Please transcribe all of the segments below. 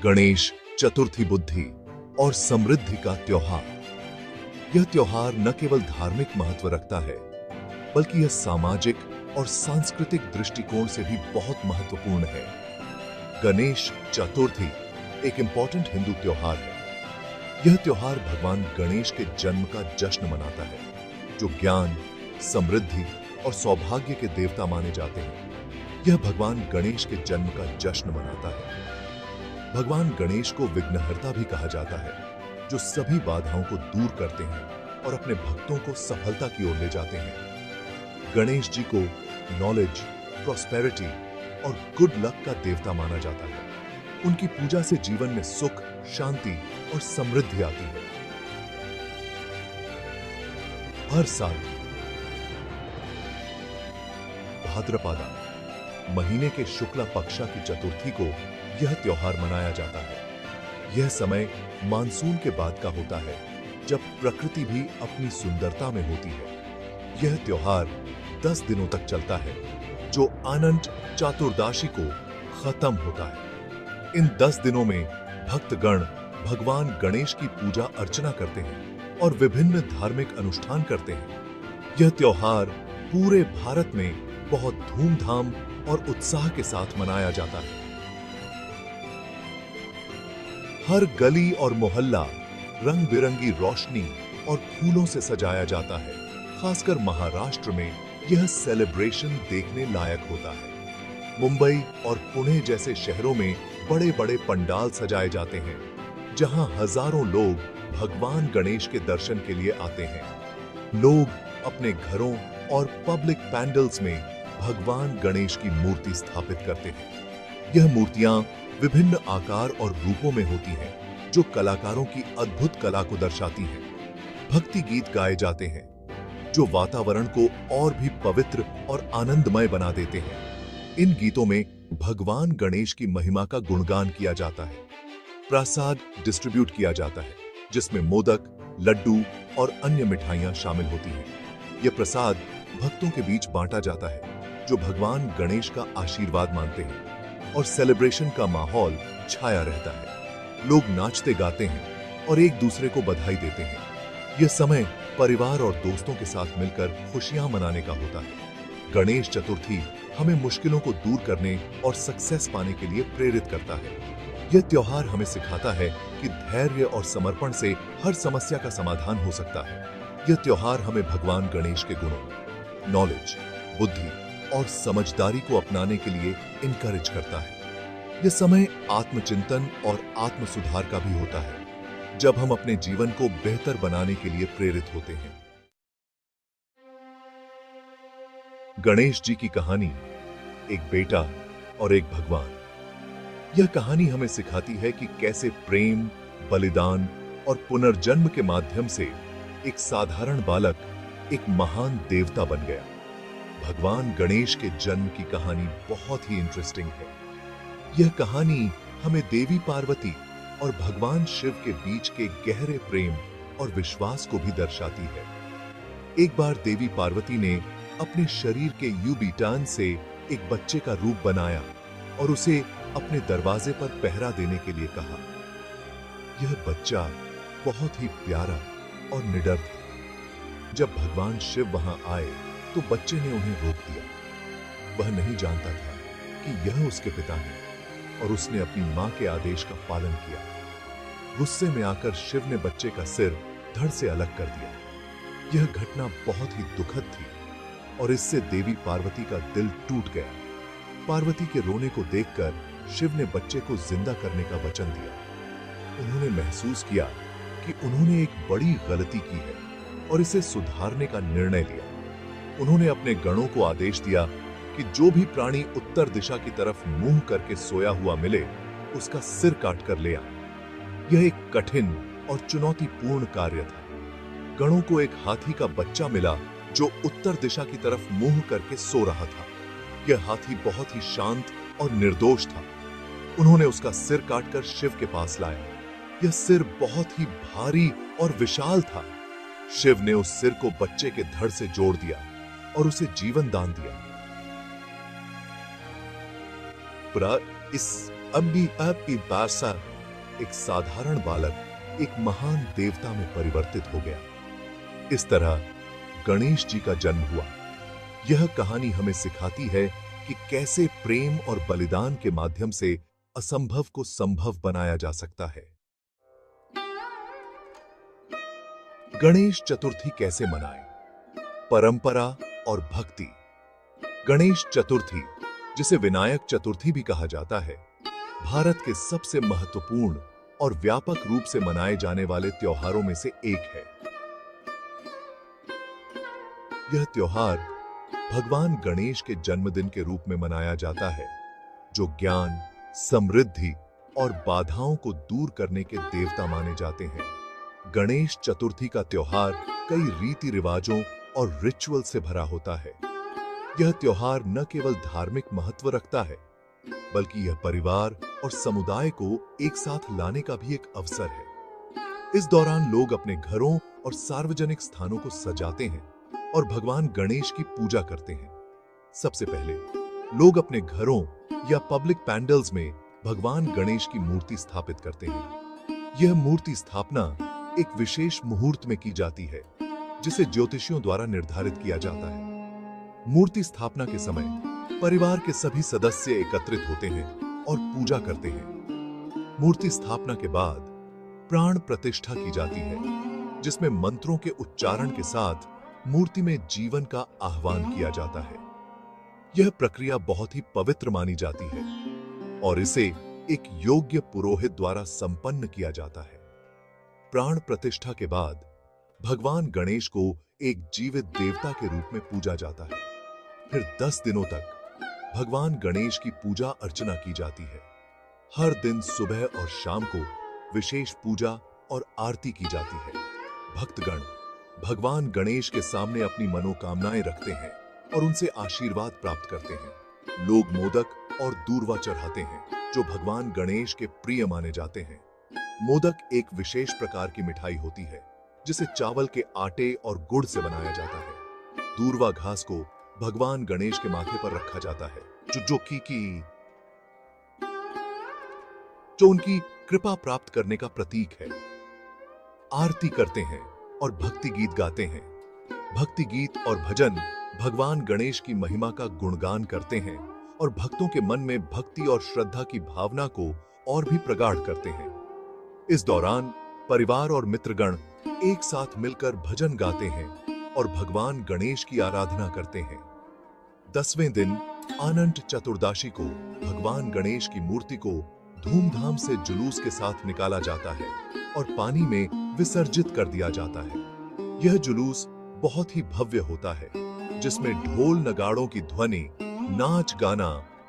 गणेश चतुर्थी बुद्धि और समृद्धि का त्योहार। यह त्योहार न केवल धार्मिक महत्व रखता है, बल्कि यह सामाजिक और सांस्कृतिक दृष्टिकोण से भी बहुत महत्वपूर्ण है। गणेश चतुर्थी एक इंपॉर्टेंट हिंदू त्योहार है। यह त्योहार भगवान गणेश के जन्म का जश्न मनाता है, जो ज्ञान, समृद्धि और सौभाग्य के देवता माने जाते हैं। यह भगवान गणेश के जन्म का जश्न मनाता है। भगवान गणेश को विघ्नहर्ता भी कहा जाता है, जो सभी बाधाओं को दूर करते हैं और अपने भक्तों को सफलता की ओर ले जाते हैं। गणेश जी को नॉलेज, प्रॉस्पेरिटी और गुड लक का देवता माना जाता है। उनकी पूजा से जीवन में सुख, शांति और समृद्धि आती है। हर साल भाद्रपदा महीने के शुक्ला पक्षा की चतुर्थी को यह त्योहार मनाया जाता है। यह समय मानसून के बाद का होता है, जब प्रकृति भी अपनी सुंदरता में होती है। यह त्योहार 10 दिनों तक चलता है, जो अनंत चतुर्दशी को खत्म होता है। इन 10 दिनों में भक्तगण भगवान गणेश की पूजा अर्चना करते हैं और विभिन्न धार्मिक अनुष्ठान करते हैं। यह त्योहार पूरे भारत में बहुत धूमधाम और उत्साह के साथ मनाया जाता है। हर गली और मोहल्ला रंग बिरंगी रोशनी और फूलों से सजाया जाता है। खासकर महाराष्ट्र में यह सेलिब्रेशन देखने लायक होता है। मुंबई और पुणे जैसे शहरों में बड़े बड़े पंडाल सजाए जाते हैं, जहां हजारों लोग भगवान गणेश के दर्शन के लिए आते हैं। लोग अपने घरों और पब्लिक पैंडल्स में भगवान गणेश की मूर्ति स्थापित करते हैं। यह मूर्तियां विभिन्न आकार और रूपों में होती हैं, जो कलाकारों की अद्भुत कला को दर्शाती हैं। भक्ति गीत गाए जाते हैं, जो वातावरण को और भी पवित्र और आनंदमय बना देते हैं। इन गीतों में भगवान गणेश की महिमा का गुणगान किया जाता है। प्रसाद डिस्ट्रीब्यूट किया जाता है, जिसमें मोदक, लड्डू और अन्य मिठाइयां शामिल होती हैं। यह प्रसाद भक्तों के बीच बांटा जाता है, जो भगवान गणेश का आशीर्वाद मानते हैं, और सेलिब्रेशन का माहौल छाया रहता है। लोग नाचते गाते हैं और एक दूसरे को बधाई देते हैं। यह समय परिवार और दोस्तों के साथ मिलकर खुशियां मनाने का होता है। गणेश चतुर्थी हमें मुश्किलों को दूर करने और सक्सेस पाने के लिए प्रेरित करता है। यह त्योहार हमें सिखाता है कि धैर्य और समर्पण से हर समस्या का समाधान हो सकता है। यह त्योहार हमें भगवान गणेश के गुणों, नॉलेज, बुद्धि और समझदारी को अपनाने के लिए इनकरेज करता है। यह समय आत्मचिंतन और आत्म सुधार का भी होता है, जब हम अपने जीवन को बेहतर बनाने के लिए प्रेरित होते हैं। गणेश जी की कहानी, एक बेटा और एक भगवान। यह कहानी हमें सिखाती है कि कैसे प्रेम, बलिदान और पुनर्जन्म के माध्यम से एक साधारण बालक एक महान देवता बन गया। भगवान गणेश के जन्म की कहानी बहुत ही इंटरेस्टिंग है। यह कहानी हमें देवी पार्वती और भगवान शिव के बीच के गहरे प्रेम और विश्वास को भी दर्शाती है। एक बार देवी पार्वती ने अपने शरीर के यूबिटान से एक बच्चे का रूप बनाया और उसे अपने दरवाजे पर पहरा देने के लिए कहा। यह बच्चा बहुत ही प्यारा और निडर था। जब भगवान शिव वहां आए तो बच्चे ने उन्हें रोक दिया। वह नहीं जानता था कि यह उसके पिता हैं, और उसने अपनी मां के आदेश का पालन किया। गुस्से में आकर शिव ने बच्चे का सिर धड़ से अलग कर दिया। यह घटना बहुत ही दुखद थी और इससे देवी पार्वती का दिल टूट गया। पार्वती के रोने को देखकर शिव ने बच्चे को जिंदा करने का वचन दिया। उन्होंने महसूस किया कि उन्होंने एक बड़ी गलती की है और इसे सुधारने का निर्णय लिया। उन्होंने अपने गणों को आदेश दिया कि जो भी प्राणी उत्तर दिशा की तरफ मुंह करके सोया हुआ मिले, उसका सिर काट कर ले आए। यह एक कठिन और चुनौतीपूर्ण कार्य था। गणों को एक हाथी का बच्चा मिला, जो उत्तर दिशा की तरफ मुंह करके सो रहा था। यह हाथी बहुत ही शांत और निर्दोष था। उन्होंने उसका सिर काटकर शिव के पास लाया। यह सिर बहुत ही भारी और विशाल था। शिव ने उस सिर को बच्चे के धड़ से जोड़ दिया और उसे जीवन दान दिया। इस अब बासा एक साधारण बालक एक महान देवता में परिवर्तित हो गया। इस तरह गणेश जी का जन्म हुआ। यह कहानी हमें सिखाती है कि कैसे प्रेम और बलिदान के माध्यम से असंभव को संभव बनाया जा सकता है। गणेश चतुर्थी कैसे मनाएं? परंपरा और भक्ति। गणेश चतुर्थी, जिसे विनायक चतुर्थी भी कहा जाता है, भारत के सबसे महत्वपूर्ण और व्यापक रूप से मनाए जाने वाले त्योहारों में से एक है। यह त्योहार भगवान गणेश के जन्मदिन के रूप में मनाया जाता है, जो ज्ञान, समृद्धि और बाधाओं को दूर करने के देवता माने जाते हैं। गणेश चतुर्थी का त्योहार कई रीति रिवाजों और रिचुअल से भरा होता है। यह त्योहार न केवल धार्मिक महत्व रखता है, बल्कि यह परिवार और समुदाय को एक साथ लाने का भी एक अवसर है। इस दौरान लोग अपने घरों और सार्वजनिक स्थानों को सजाते हैं और भगवान गणेश की पूजा करते हैं। सबसे पहले लोग अपने घरों या पब्लिक पैंडल्स में भगवान गणेश की मूर्ति स्थापित करते हैं। यह मूर्ति स्थापना एक विशेष मुहूर्त में की जाती है, जिसे ज्योतिषियों द्वारा निर्धारित किया जाता है। मूर्ति स्थापना के समय परिवार के सभी सदस्य एकत्रित होते हैं और पूजा करते हैं। मूर्ति स्थापना के बाद प्राण प्रतिष्ठा की जाती है, जिसमें मंत्रों के उच्चारण के साथ मूर्ति में जीवन का आह्वान किया जाता है। यह प्रक्रिया बहुत ही पवित्र मानी जाती है और इसे एक योग्य पुरोहित द्वारा संपन्न किया जाता है। प्राण प्रतिष्ठा के बाद भगवान गणेश को एक जीवित देवता के रूप में पूजा जाता है। फिर 10 दिनों तक भगवान गणेश की पूजा अर्चना की जाती है। हर दिन सुबह और शाम को विशेष पूजा और आरती की जाती है। भक्तगण भगवान गणेश के सामने अपनी मनोकामनाएं रखते हैं और उनसे आशीर्वाद प्राप्त करते हैं। लोग मोदक और दूर्वा चढ़ाते हैं, जो भगवान गणेश के प्रिय माने जाते हैं। मोदक एक विशेष प्रकार की मिठाई होती है, जिसे चावल के आटे और गुड़ से बनाया जाता है। दूर्वा घास को भगवान गणेश के माथे पर रखा जाता है, जो उनकी कृपा प्राप्त करने का प्रतीक है। आरती करते हैं और भक्ति गीत गाते हैं। भक्ति गीत और भजन भगवान गणेश की महिमा का गुणगान करते हैं और भक्तों के मन में भक्ति और श्रद्धा की भावना को और भी प्रगाढ़ करते हैं। इस दौरान परिवार और मित्रगण एक साथ मिलकर भजन गाते हैं और भगवान गणेश की आराधना करते हैं। 10वें दिन अनंत चतुर्दशी को भगवान गणेश की मूर्ति को धूमधाम से जुलूस के साथ निकाला जाता है और पानी में विसर्जित कर दिया जाता है। यह जुलूस बहुत ही भव्य होता है, जिसमें ढोल नगाड़ों की ध्वनि, नाच गाना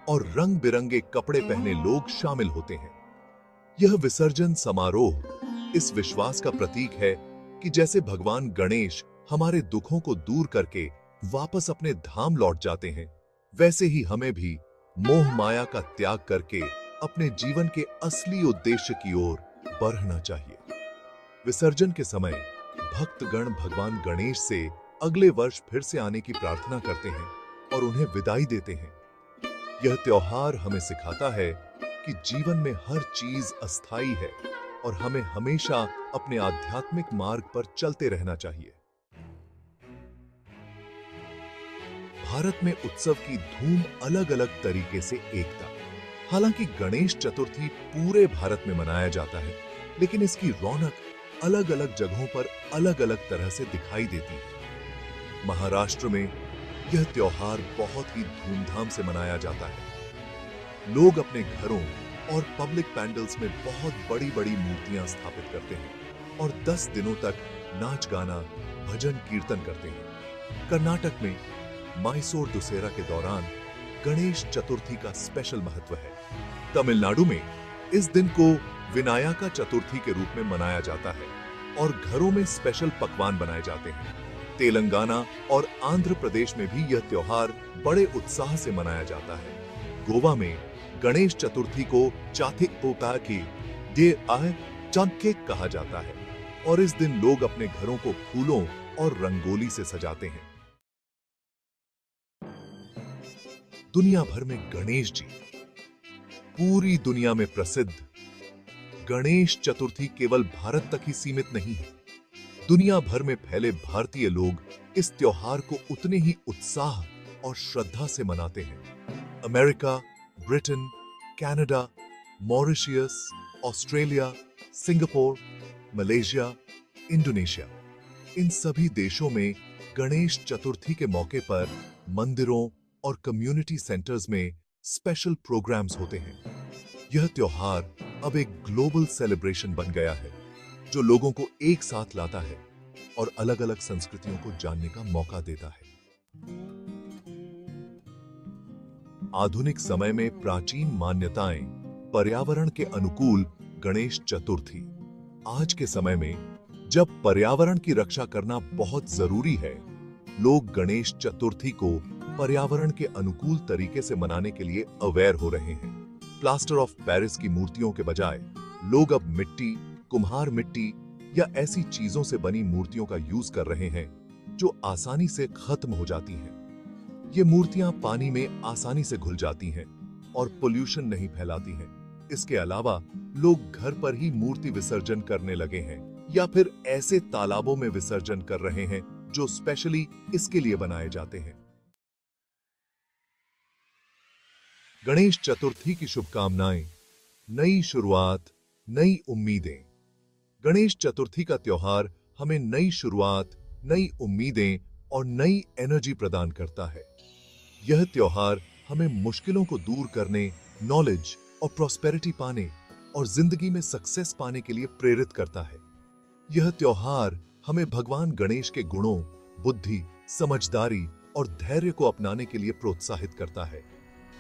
और रंग बिरंगे कपड़े पहने लोग शामिल होते हैं। यह विसर्जन समारोह इस विश्वास का प्रतीक है कि जैसे भगवान गणेश हमारे दुखों को दूर करके वापस अपने धाम लौट जाते हैं, वैसे ही हमें भी मोह माया का त्याग करके अपने जीवन के असली उद्देश्य की ओर बढ़ना चाहिए। विसर्जन के समय भक्तगण भगवान गणेश से अगले वर्ष फिर से आने की प्रार्थना करते हैं और उन्हें विदाई देते हैं। यह त्योहार हमें सिखाता है कि जीवन में हर चीज अस्थायी है और हमें हमेशा अपने आध्यात्मिक मार्ग पर चलते रहना चाहिए। भारत में उत्सव की धूम अलग अलग तरीके से एक था। हालांकि गणेश चतुर्थी पूरे भारत में मनाया जाता है, लेकिन इसकी रौनक अलग अलग जगहों पर अलग अलग तरह से दिखाई देती है। महाराष्ट्र में यह त्योहार बहुत ही धूमधाम से मनाया जाता है। लोग अपने घरों और पब्लिक पैंडल्स में बहुत बड़ी बड़ी मूर्तियां स्थापित करते हैं और 10 दिनों तक नाच गाना, भजन कीर्तन करते हैं। कर्नाटक में मैसूर दुसेरा के दौरान गणेश चतुर्थी का स्पेशल महत्व है। तमिलनाडु में इस दिन को विनायका चतुर्थी के रूप में मनाया जाता है और घरों में स्पेशल पकवान बनाए जाते हैं। तेलंगाना और आंध्र प्रदेश में भी यह त्योहार बड़े उत्साह से मनाया जाता है। गोवा में गणेश चतुर्थी को चाथिक कहा जाता है और इस दिन लोग अपने घरों को फूलों और रंगोली से सजाते हैं। दुनिया भर में गणेश जी पूरी दुनिया में प्रसिद्ध गणेश चतुर्थी केवल भारत तक ही सीमित नहीं है। दुनिया भर में फैले भारतीय लोग इस त्योहार को उतने ही उत्साह और श्रद्धा से मनाते हैं। America, Britain, Canada, Mauritius, Australia, Singapore, Malaysia, Indonesia, इन सभी देशों में गणेश चतुर्थी के मौके पर मंदिरों और कम्युनिटी सेंटर्स में स्पेशल प्रोग्राम्स होते हैं। यह त्योहार अब एक ग्लोबल सेलिब्रेशन बन गया है, जो लोगों को एक साथ लाता है और अलग-अलग संस्कृतियों को जानने का मौका देता है। आधुनिक समय में प्राचीन मान्यताएं, पर्यावरण के अनुकूल गणेश चतुर्थी। आज के समय में जब पर्यावरण की रक्षा करना बहुत जरूरी है, लोग गणेश चतुर्थी को पर्यावरण के अनुकूल तरीके से मनाने के लिए अवेयर हो रहे हैं। प्लास्टर ऑफ पेरिस की मूर्तियों के बजाय लोग अब मिट्टी, कुम्हार मिट्टी या ऐसी चीजों से बनी मूर्तियों का यूज कर रहे हैं जो आसानी से खत्म हो जाती हैं। ये मूर्तियां पानी में आसानी से घुल जाती हैं और पोल्यूशन नहीं फैलाती हैं। इसके अलावा लोग घर पर ही मूर्ति विसर्जन करने लगे हैं या फिर ऐसे तालाबों में विसर्जन कर रहे हैं जो स्पेशली इसके लिए बनाए जाते हैं। गणेश चतुर्थी की शुभकामनाएं। नई शुरुआत, नई उम्मीदें। गणेश चतुर्थी का त्योहार हमें नई शुरुआत, नई उम्मीदें और नई एनर्जी प्रदान करता है। यह त्योहार हमें मुश्किलों को दूर करने, नॉलेज और प्रॉस्पेरिटी पाने और जिंदगी में सक्सेस पाने के लिए प्रेरित करता है। यह त्योहार हमें भगवान गणेश के गुणों, बुद्धि, समझदारी और धैर्य को अपनाने के लिए प्रोत्साहित करता है।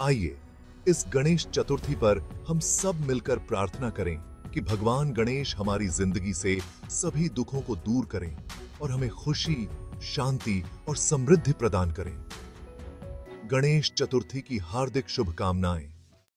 आइए इस गणेश चतुर्थी पर हम सब मिलकर प्रार्थना करें कि भगवान गणेश हमारी जिंदगी से सभी दुखों को दूर करें और हमें खुशी, शांति और समृद्धि प्रदान करें। गणेश चतुर्थी की हार्दिक शुभकामनाएं।